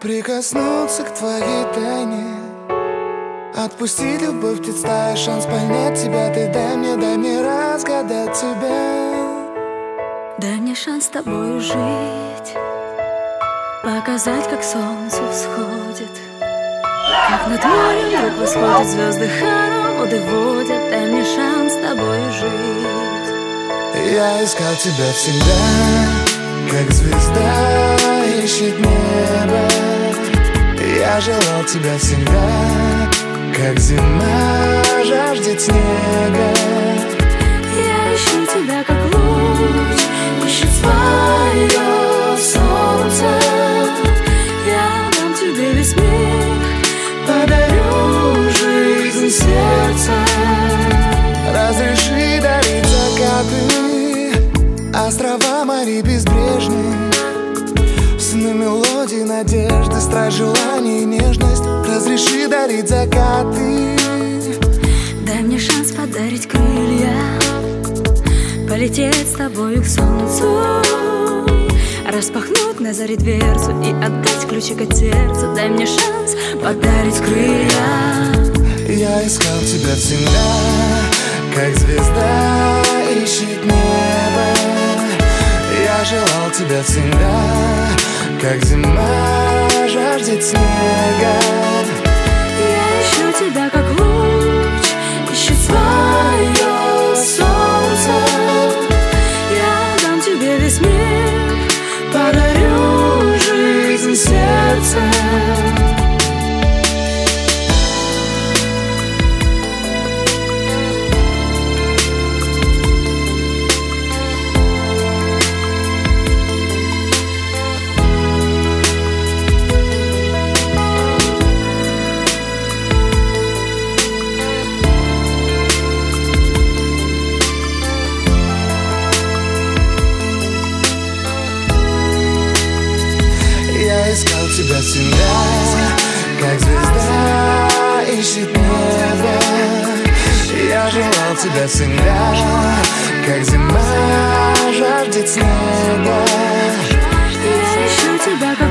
Прикоснуться к твоей тайне, отпустить любовь, представить шанс понять тебя. Ты дай мне разгадать тебя. Дай мне шанс с тобою жить, показать, как солнце всходит, как над морем вдруг восходят звезды, хороводы водят. Дай мне шанс с тобою жить. Я искал тебя всегда, как звезда ищет небо. Я желал тебя всегда, как зима жаждет снега. Я ищу тебя, как луч ищет свое солнце. Я дам тебе весь мир, подарю жизнь сердца. Разреши дарить закаты, острова, моря безбрежные, сны, мелодии, надежды, страсть, желание и нежность. Разреши дарить закаты. Дай мне шанс подарить крылья, полететь с тобою к солнцу, распахнуть на заре дверцу и отдать ключик от сердца. Дай мне шанс подарить крылья. Я искал тебя всегда, как звезда ищет небо. Я желал тебя всегда, как зима жаждет снега. Я ищу тебя, как луч ищет свое солнце. Я дам тебе весь мир, подарю жизнь сердца. Я искал тебя всегда, как звезда ищет небо. Я желал тебя всегда, как зима жаждет снега. Я ищу тебя, как